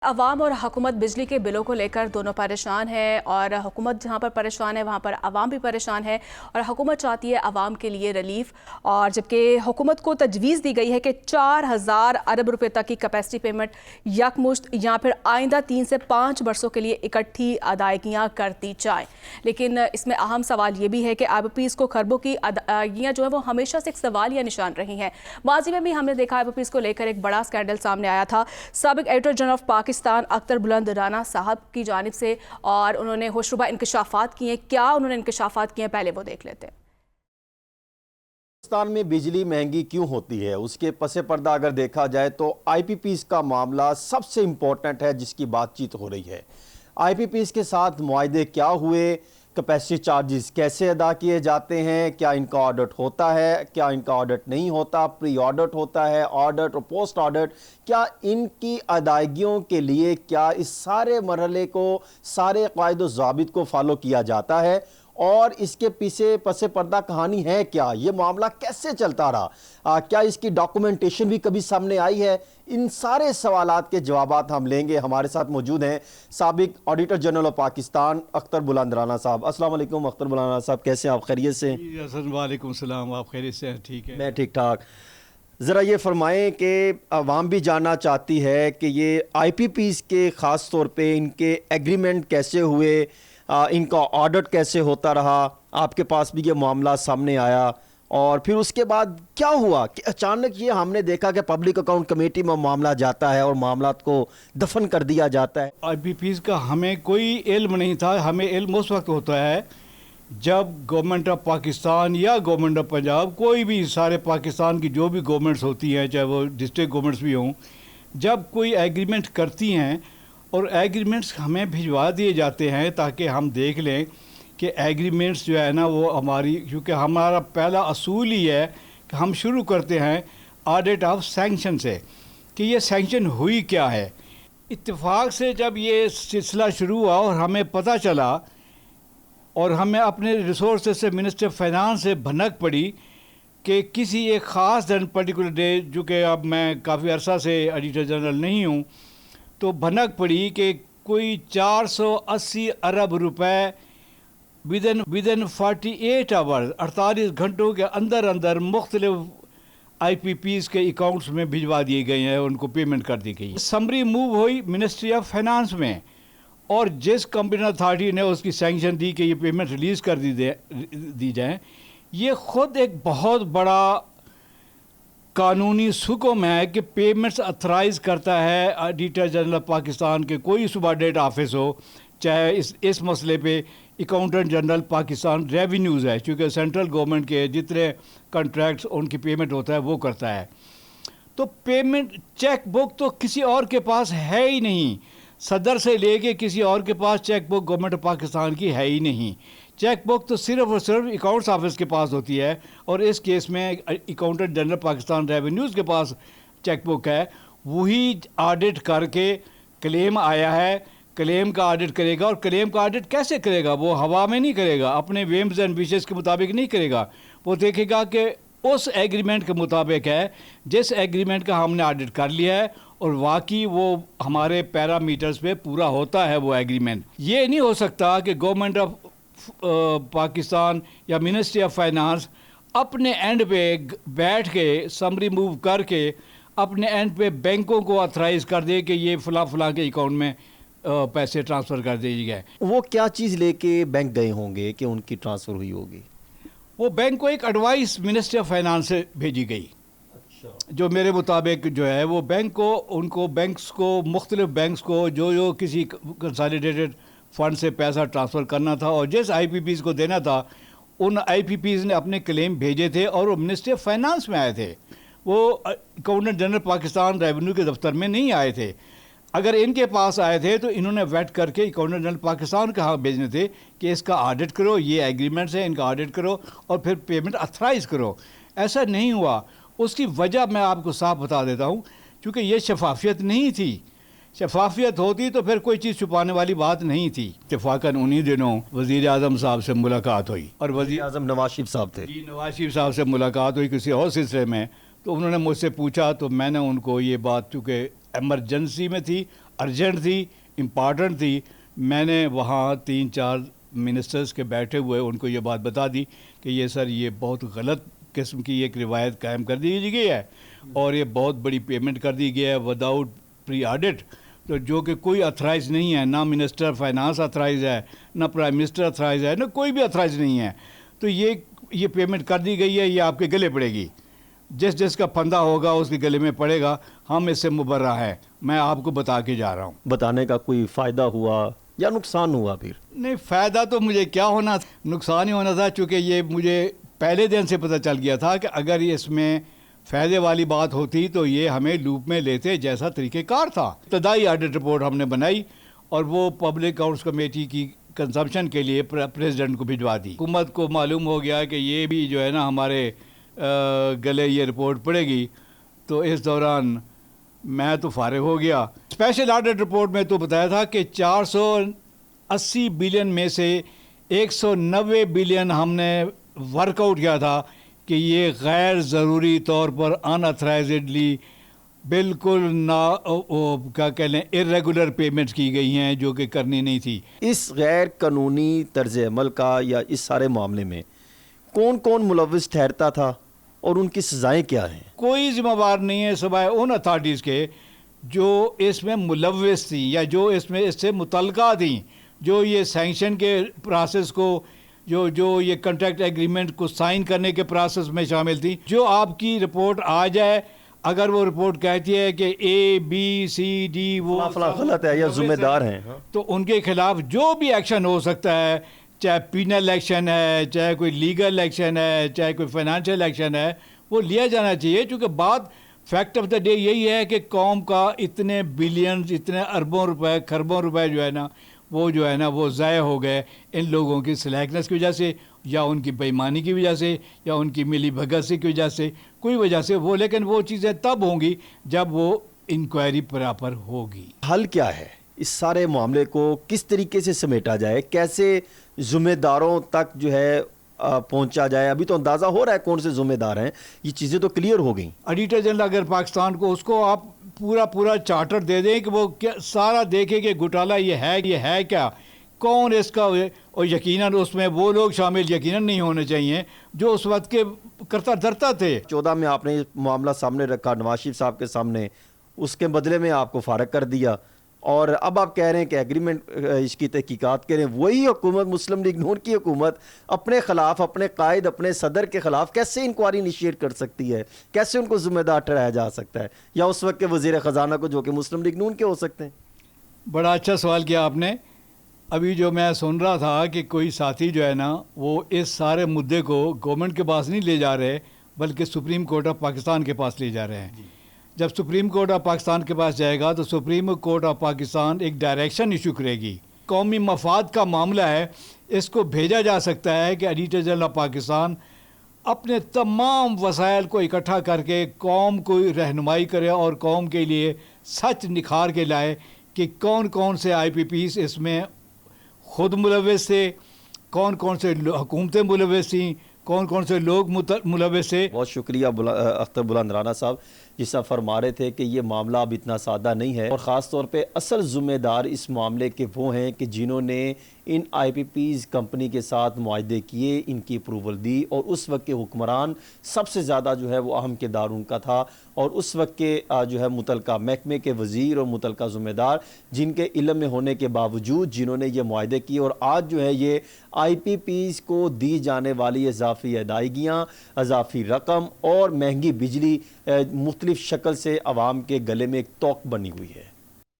عوام اور حکومت بجلی کے بلوں کو لے کر دونوں پریشان ہے اور حکومت جہاں پر پریشان ہے وہاں پر عوام بھی پریشان ہے اور حکومت چاہتی ہے عوام کے لیے ریلیف، اور جبکہ حکومت کو تجویز دی گئی ہے کہ 4000 ارب روپے تک کی کیپیسٹی پیمنٹ یکمشت یا پھر آئندہ 3 سے 5 برسوں کے لیے اکٹھی ادائیگیاں کرتی جائیں۔ لیکن اس میں اہم سوال یہ بھی ہے کہ آئی پی پیز کو خربوں کی ادائیگیاں جو ہیں وہ ہمیشہ سے ایک سوالیہ نشان رہی ہیں۔ ماضی میں بھی ہم نے دیکھا آئی پی پیز کو لے کر ایک بڑا سکینڈل سامنے آیا تھا سابق editor general of Pakistan Akhtar بلند رانا صاحب کی جانب سے، اور انہوں نے ہوشربا انکشافات کیے۔ کیا انہوں نے انکشافات کیے ہیں، پہلے وہ دیکھ لیتے ہیں۔ پاکستان میں بجلی مہنگی کیوں ہوتی ہے، اس کے پس پردہ اگر دیکھا جائے تو آئی پی پیز کا معاملہ سب سے امپورٹنٹ ہے جس کی بات چیت ہو رہی ہے۔ آئی پی پیز کے ساتھ معاہدے کیا ہوئے، کیپیسٹی چارجز کیسے ادا کیے جاتے ہیں، کیا ان کا آڈٹ ہوتا ہے، کیا ان کا آڈٹ نہیں ہوتا، پری آڈٹ ہوتا ہے، آڈٹ اور پوسٹ آڈٹ، کیا ان کی ادائیگیوں کے لیے کیا اس سارے مرحلے کو، سارے قواعد و ضوابط کو فالو کیا جاتا ہے، اور اس کے پیچھے پس پردہ کہانی ہے کیا، یہ معاملہ کیسے چلتا رہا، کیا اس کی ڈاکومنٹیشن بھی کبھی سامنے آئی ہے؟ ان سارے سوالات کے جوابات ہم لیں گے۔ ہمارے ساتھ موجود ہیں سابق auditor general of Pakistan Akhtar بلند رانا صاحب۔ السلام علیکم اختر بلند رانا صاحب، کیسے ہیں آپ؟ خیریت سے؟ وعلیکم السلام، آپ خیریت سے ہیں؟ ٹھیک ہے، میں ٹھیک ٹھاک۔ ذرا یہ فرمائیں کہ عوام بھی جاننا چاہتی ہے کہ یہ آئی پی پیز کے خاص طور پہ ان کے ایگریمنٹ کیسے ہوئے، ان کا آڈٹ کیسے ہوتا رہا، آپ کے پاس بھی یہ معاملہ سامنے آیا، اور پھر اس کے بعد کیا ہوا کہ اچانک یہ ہم نے دیکھا کہ پبلک اکاؤنٹ کمیٹی میں معاملہ جاتا ہے اور معاملات کو دفن کر دیا جاتا ہے۔ آئی پی پیز کا ہمیں کوئی علم نہیں تھا۔ ہمیں علم اس وقت ہوتا ہے جب گورنمنٹ آف پاکستان یا گورنمنٹ آف پنجاب، کوئی بھی سارے پاکستان کی جو بھی گورنمنٹس ہوتی ہیں، چاہے وہ ڈسٹرکٹ گورنمنٹس بھی ہوں، جب کوئی ایگریمنٹ کرتی ہیں اور ایگریمنٹس ہمیں بھجوا دیے جاتے ہیں تاکہ ہم دیکھ لیں کہ ایگریمنٹس جو ہے نا وہ ہماری، کیونکہ ہمارا پہلا اصول ہی ہے کہ ہم شروع کرتے ہیں آڈٹ آف سینکشن سے کہ یہ سینکشن ہوئی کیا ہے۔ اتفاق سے جب یہ سلسلہ شروع ہوا اور ہمیں پتہ چلا اور ہمیں اپنے ریسورسز سے منسٹر فائنانس سے بھنک پڑی کہ کسی ایک خاص دن پرٹیکولر ڈے، جو کہ اب میں کافی عرصہ سے ایڈیٹر جنرل نہیں ہوں، تو بھنک پڑی کہ کوئی 480 ارب روپے ودن 48 آورز، 48 گھنٹوں کے اندر مختلف آئی پی پیز کے اکاؤنٹس میں بھجوا دیے گئے ہیں، ان کو پیمنٹ کر دی گئی۔ سمری موو ہوئی منسٹری آف فائنانس میں، اور جس کمپٹنٹ اتھارٹی نے اس کی سینکشن دی کہ یہ پیمنٹ ریلیز کر دی جائیں، یہ خود ایک بہت بڑا قانونی حکم ہے کہ پیمنٹس اتھرائز کرتا ہے ایڈیٹر جنرل آف پاکستان کے کوئی سبارڈینیٹ آفس ہو، چاہے اس مسئلے پہ اکاؤنٹنٹ جنرل پاکستان ریونیوز ہے، چونکہ سینٹرل گورنمنٹ کے جتنے کنٹریکٹس ان کی پیمنٹ ہوتا ہے وہ کرتا ہے۔ تو پیمنٹ چیک بک تو کسی اور کے پاس ہے ہی نہیں، صدر سے لے کے کسی اور کے پاس check book government of Pakistan کی ہے ہی نہیں۔ چیک بک تو صرف اور صرف اکاؤنٹس آفس کے پاس ہوتی ہے، اور اس کیس میں اکاؤنٹنٹ جنرل پاکستان ریونیوز کے پاس چیک بک ہے، وہی آڈٹ کر کے کلیم آیا ہے، کلیم کا آڈٹ کرے گا۔ اور کلیم کا آڈٹ کیسے کرے گا؟ وہ ہوا میں نہیں کرے گا، اپنے ویمز اینڈ وشز کے مطابق نہیں کرے گا، وہ دیکھے گا کہ اس ایگریمنٹ کے مطابق ہے جس ایگریمنٹ کا ہم نے آڈٹ کر لیا ہے، اور واقعی وہ ہمارے پیرامیٹرز پہ پورا ہوتا ہے وہ ایگریمنٹ۔ یہ نہیں ہو سکتا کہ گورنمنٹ آف پاکستان یا منسٹری آف فائنانس اپنے اینڈ پہ بیٹھ کے سمری موو کر کے اپنے اینڈ پہ بینکوں کو اتھرائز کر دے کہ یہ فلاں کے اکاؤنٹ میں پیسے ٹرانسفر کر دیجیے گئے۔ وہ کیا چیز لے کے بینک گئے ہوں گے کہ ان کی ٹرانسفر ہوئی ہوگی؟ وہ بینک کو ایک ایڈوائس منسٹری آف فائنانس سے بھیجی گئی، جو میرے مطابق جو ہے وہ بینک کو، ان کو بینکس کو، مختلف بینکس کو جو کسی کنسالیڈیٹڈ فنڈ سے پیسہ ٹرانسفر کرنا تھا اور جس آئی پی پیز کو دینا تھا، ان آئی پی پیز نے اپنے کلیم بھیجے تھے اور وہ منسٹری آف فائنانس میں آئے تھے، وہ اکاؤنٹنٹ جنرل پاکستان ریونیو کے دفتر میں نہیں آئے تھے۔ اگر ان کے پاس آئے تھے تو انہوں نے ویٹ کر کے اکاؤنٹنٹ جنرل پاکستان کے ہاں بھیجنے تھے کہ اس کا آڈٹ کرو، یہ ایگریمنٹس ہیں، ان کا آڈٹ کرو اور پھر پیمنٹ اتھرائز کرو۔ ایسا نہیں ہوا۔ اس کی وجہ میں آپ کو صاف بتا دیتا ہوں، چونکہ یہ شفافیت نہیں تھی۔ شفافیت ہوتی تو پھر کوئی چیز چھپانے والی بات نہیں تھی۔ اتفاقاً انہی دنوں وزیر اعظم صاحب سے ملاقات ہوئی، اور وزیر اعظم نواز شریف صاحب تھے۔ جی، نواز شریف صاحب سے ملاقات ہوئی کسی اور سلسلے میں، تو انہوں نے مجھ سے پوچھا، تو میں نے ان کو یہ بات، چونکہ ایمرجنسی میں تھی، ارجنٹ تھی, امپارٹنٹ تھی. میں نے وہاں 3-4 منسٹرز کے بیٹھے ہوئے ان کو یہ بات بتا دی کہ یہ سر یہ بہت غلط قسم کی ایک روایت قائم کر دی گئی ہے اور یہ بہت بڑی پیمنٹ کر دی گئی ہے وداؤٹ پری آڈٹ, تو جو کہ کوئی اتھرائز نہیں ہے, نہ منسٹر فائنانس اتھرائز ہے, نہ پرائم منسٹر اتھرائز ہے, نہ کوئی بھی اتھرائز نہیں ہے. تو یہ پیمنٹ کر دی گئی ہے, یہ آپ کے گلے پڑے گی, جس کا پھندہ ہوگا اس کے گلے میں پڑے گا. ہم اس سے مبرہ ہیں, میں آپ کو بتا کے جا رہا ہوں. بتانے کا کوئی فائدہ ہوا یا نقصان ہوا؟ پھر نہیں, فائدہ تو مجھے کیا ہونا, نقصان ہی ہونا تھا, چونکہ یہ مجھے پہلے دن سے پتہ چل گیا تھا کہ اگر اس میں فائدے والی بات ہوتی تو یہ ہمیں لوپ میں لیتے جیسا طریقہ کار تھا. ابتدائی آڈٹ رپورٹ ہم نے بنائی اور وہ پبلک اکاؤنٹس کمیٹی کی کنزمپشن کے لیے پریزیڈنٹ کو بھجوا دی. حکومت کو معلوم ہو گیا کہ یہ بھی جو ہے نا ہمارے گلے یہ رپورٹ پڑے گی, تو اس دوران میں تو فارغ ہو گیا. اسپیشل آڈٹ رپورٹ میں تو بتایا تھا کہ 480 بلین میں سے 190 بلین ہم نے ورک آؤٹ کیا تھا کہ یہ غیر ضروری طور پر ان اتھرائزڈلی بالکل کیا کہہ لیں ارریگولر پیمنٹس کی گئی ہیں جو کہ کرنی نہیں تھی. اس غیر قانونی طرز عمل کا یا اس سارے معاملے میں کون کون ملوث ٹھہرتا تھا اور ان کی سزائیں کیا ہیں؟ کوئی ذمہ دار نہیں ہے سوائے ان اتھارٹیز کے جو اس میں ملوث تھیں یا جو اس میں اس سے متعلقہ تھیں, جو یہ سینکشن کے پروسیس کو جو یہ کنٹریکٹ ایگریمنٹ کو سائن کرنے کے پروسیس میں شامل تھی. جو آپ کی رپورٹ آ جائے, اگر وہ رپورٹ کہتی ہے کہ ABCD وہ غلط ہے یا ذمہ دار ہیں, تو ان کے خلاف جو بھی ایکشن ہو سکتا ہے, چاہے پینل ایکشن ہے, چاہے کوئی لیگل ایکشن ہے, چاہے کوئی فائنینشیل ایکشن ہے, وہ لیا جانا چاہیے. چونکہ بات فیکٹ آف دا ڈے یہی ہے کہ قوم کا اتنے بلینز, اتنے اربوں روپے, کھربوں روپے جو ہے نا وہ ضائع ہو گئے ان لوگوں کی سلیکٹنس کی وجہ سے, یا ان کی بےایمانی کی وجہ سے, یا ان کی ملی بھگت سے کی وجہ سے, کوئی وجہ سے وہ. لیکن وہ چیزیں تب ہوں گی جب وہ انکوائری پراپر ہوگی. حل کیا ہے اس سارے معاملے کو کس طریقے سے سمیٹا جائے, کیسے ذمہ داروں تک جو ہے پہنچا جائے؟ ابھی تو اندازہ ہو رہا ہے کون سے ذمہ دار ہیں, یہ چیزیں تو کلیئر ہو گئیں. ایڈیٹر جنرل اگر پاکستان کو اس کو آپ پورا چارٹر دے دیں کہ وہ سارا دیکھے کہ گھوٹالا یہ ہے کیا, کون اس کا, اور یقیناً اس میں وہ لوگ شامل یقیناً نہیں ہونے چاہیے جو اس وقت کے کرتا درتا تھے. 14 میں آپ نے معاملہ سامنے رکھا نواز شریف صاحب کے سامنے, اس کے بدلے میں آپ کو فارغ کر دیا, اور اب آپ کہہ رہے ہیں کہ ایگریمنٹ اس کی تحقیقات کریں. وہی حکومت, مسلم لیگ نون کی حکومت, اپنے خلاف, اپنے قائد, اپنے صدر کے خلاف کیسے انکوائری انیشیٹ کر سکتی ہے؟ کیسے ان کو ذمہ دار ٹھہرایا جا سکتا ہے, یا اس وقت کے وزیر خزانہ کو جو کہ مسلم لیگ نون کے ہو سکتے ہیں؟ بڑا اچھا سوال کیا آپ نے. ابھی جو میں سن رہا تھا کہ کوئی ساتھی جو ہے نا وہ اس سارے مدعے کو گورنمنٹ کے پاس نہیں لے جا رہے بلکہ سپریم کورٹ آف پاکستان کے پاس لے جا رہے ہیں. جب سپریم کورٹ آف پاکستان کے پاس جائے گا تو سپریم کورٹ آف پاکستان ایک ڈائریکشن ایشو کرے گی. قومی مفاد کا معاملہ ہے, اس کو بھیجا جا سکتا ہے کہ ایڈیٹر جنرل آف پاکستان اپنے تمام وسائل کو اکٹھا کر کے قوم کو رہنمائی کرے اور قوم کے لیے سچ نکھار کے لائے کہ کون کون سے IPPs اس میں خود ملوث تھے, کون کون سے حکومتیں ملوث تھیں, کون کون سے لوگ ملوث تھے. بہت شکریہ اختر بلند رانا صاحب, جس طرح فرما رہے تھے کہ یہ معاملہ اب اتنا سادہ نہیں ہے, اور خاص طور پہ اصل ذمہ دار اس معاملے کے وہ ہیں کہ جنہوں نے ان IPPs کمپنی کے ساتھ معاہدے کیے, ان کی اپروول دی, اور اس وقت کے حکمران سب سے زیادہ جو ہے وہ اہم کردار ان کا تھا, اور اس وقت کے جو ہے متعلقہ محکمے کے وزیر اور متعلقہ ذمہ دار جن کے علم میں ہونے کے باوجود جنہوں نے یہ معاہدے کیے, اور آج جو ہے یہ IPPs کو دی جانے والی اضافی ادائیگیاں, اضافی رقم اور مہنگی بجلی مختلف شکل سے عوام کے گلے میں ایک توق بنی ہوئی ہے.